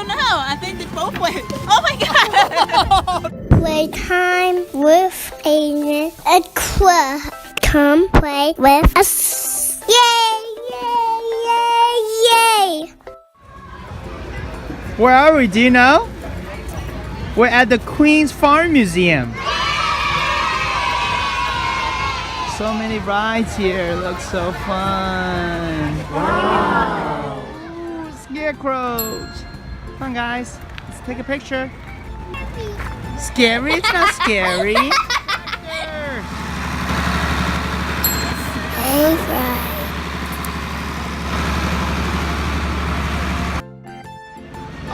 don't know. I think they both went. Oh my god! Playtime with Aiden and Claire. Come play with us. Yay! Yay! Yay! Yay! Where are we? Do you know? We're at the Queen's Farm Museum. So many rides here. Looks so fun. Wow! Ooh, scarecrows. Come on, guys. Let's take a picture. Scary? It's not scary.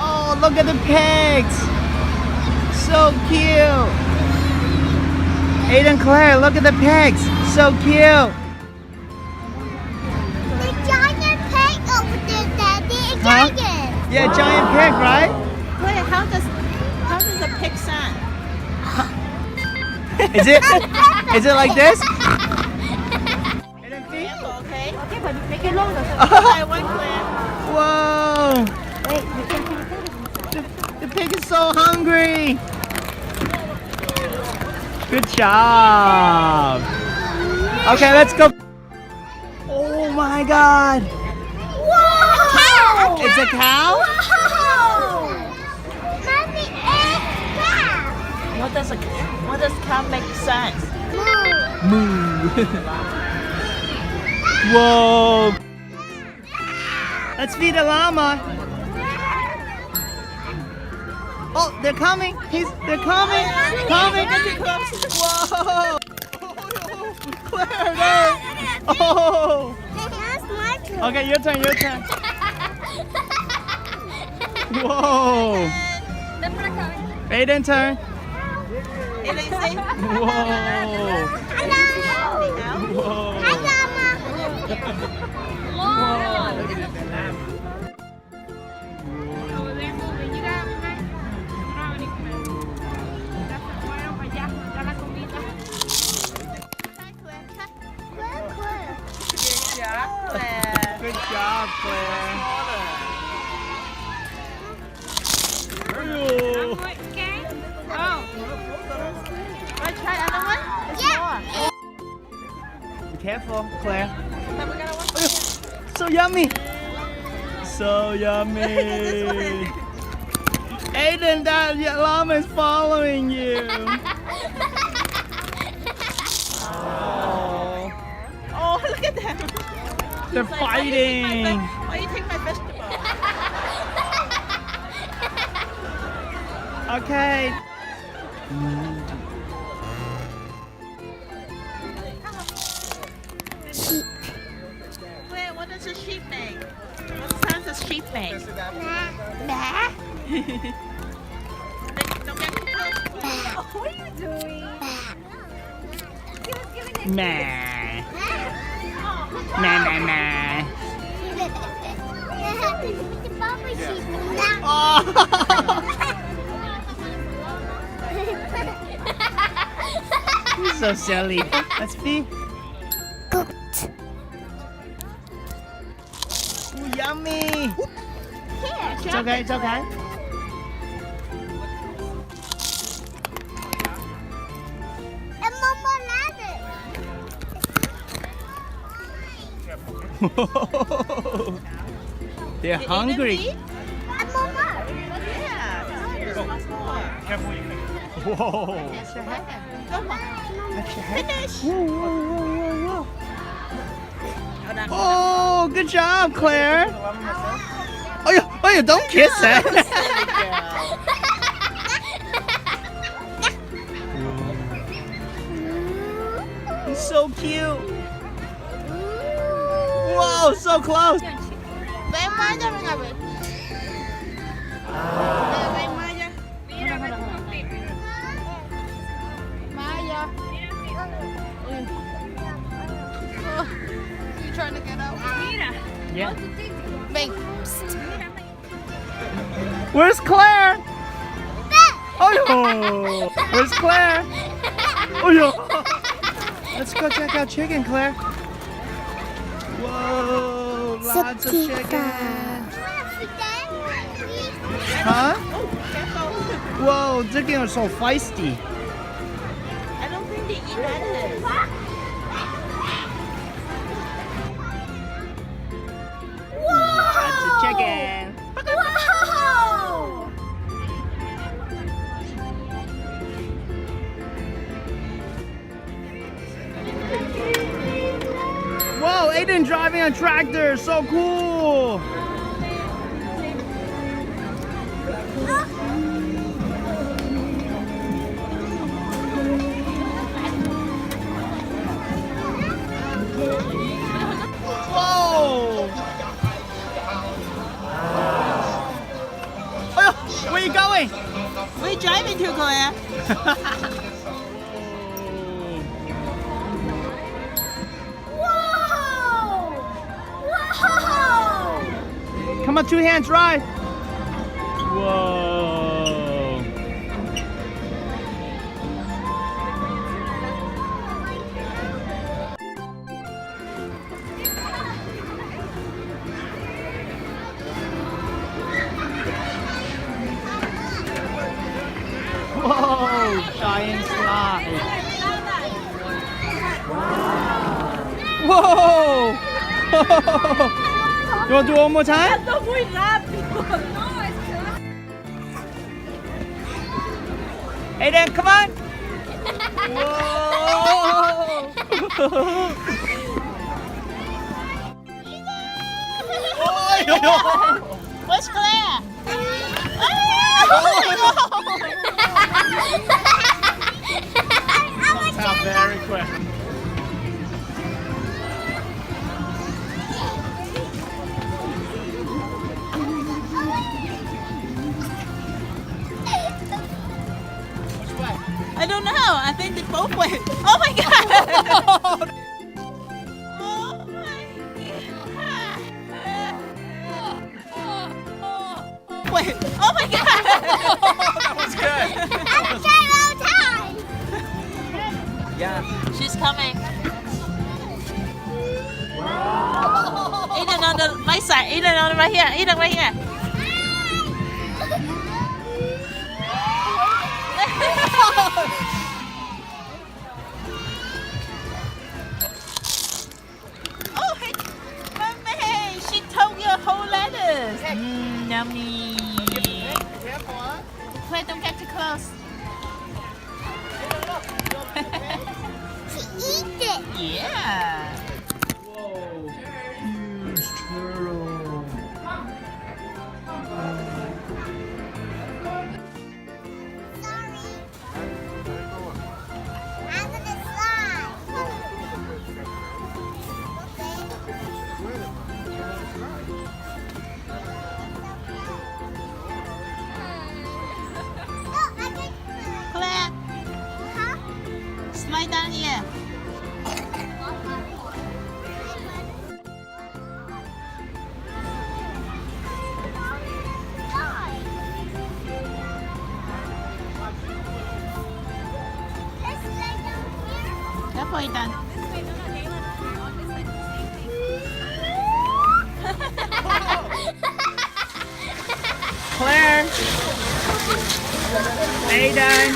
Oh, look at the pigs. So cute. Aiden, Claire, look at the pigs. So cute. The giant pig over there, Daddy. A giant. Yeah, giant pig, right? Wait, how does a pig sound? Is it like this? Aiden, see? Okay. Okay, but make it longer. I want Claire. Whoa! Wait, you can The pig is so hungry. Good job. Okay, let's go. Oh my God! Whoa! It's a cow? Whoa! Mommy, it's cow. What does cow make sense? Moo. Whoa! Let's feed the llama. Oh, they're coming. They're coming. Coming. Whoa! Claire, no. Oh. That's my turn. Okay, your turn. Whoa! Aiden, turn. Aiden, say. Whoa! Hello. Whoa! Hi, Mama. Good job, Claire. Ooh. Want to try another one? Be careful, Claire. Then we're gonna watch So yummy. So yummy. Aiden, that llama is following you. Oh, look at them. They're Like, fighting. Why you take my vegetable? Okay. Wait, what does a sheep make? What sound does sheep make? Nah. Don't get too close. What are you doing? Meh. Nah. The bubble sheep. Oh. You're so silly. Let's be. Cooked. Ooh, yummy. Here. It's okay. And Mama ladder. They're hungry. And Mama. Yeah. Careful, you Whoa. Come on. Touch your head. Finish. Whoa. Hold on. Oh, good job, Claire. Oh, yeah, don't kiss it. He's so cute. Whoa, so close. Ven, Maya, ven a ver. Ven, Maya. Maya. Oh, you trying to get out? Yeah. Ven. Where's Claire? Oh, where's Claire? Oh, let's go check out chicken, Claire. Whoa, lots of chicken. Huh? Oh, careful. Whoa, chicken are so feisty. I don't think they eat lettuce. That's a chicken. Whoa! Whoa, Aiden driving a tractor. So cool. Whoa. Oh, where are you going? Where are you driving to, Claire? Whoa! Whoa! Come on, 2 hands, right? Whoa. Whoa, giant slide. Whoa! You want to do it one more time? No, muy rápido. No, Aiden, come on! Whoa! Where's Claire? That's very quick. I don't know. I think they both went. Oh my god! Oh my god! Wait. Oh my god! That was good. I'm trying all the time. Yeah. She's coming. Aiden on the right side. Aiden on the right here. Aiden right here. Oh, hey, mommy, she took your whole lettuce. Yummy. Careful, huh? Claire, don't get too close. She eat it. Yeah. Whoa. Huge turtle. Sorry. I'm gonna slide. Claire, Huh? slide down here. Let's lay down here. Careful, Aiden. Claire. Aiden.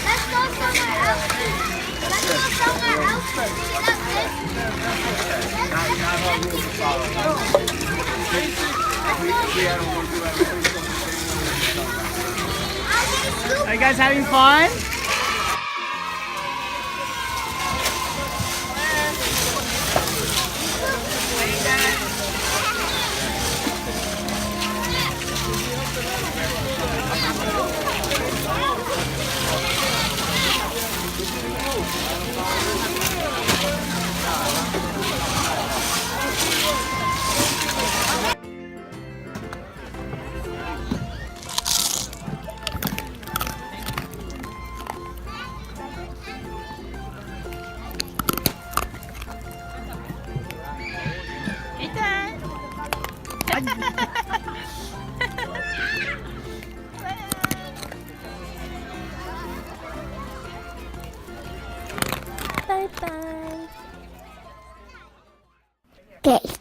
Let's go somewhere else. Let's go somewhere else. Get up Are you guys having fun?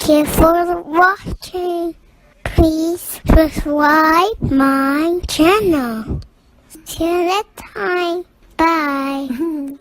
you for watching. Please subscribe my channel. See you next time. Bye.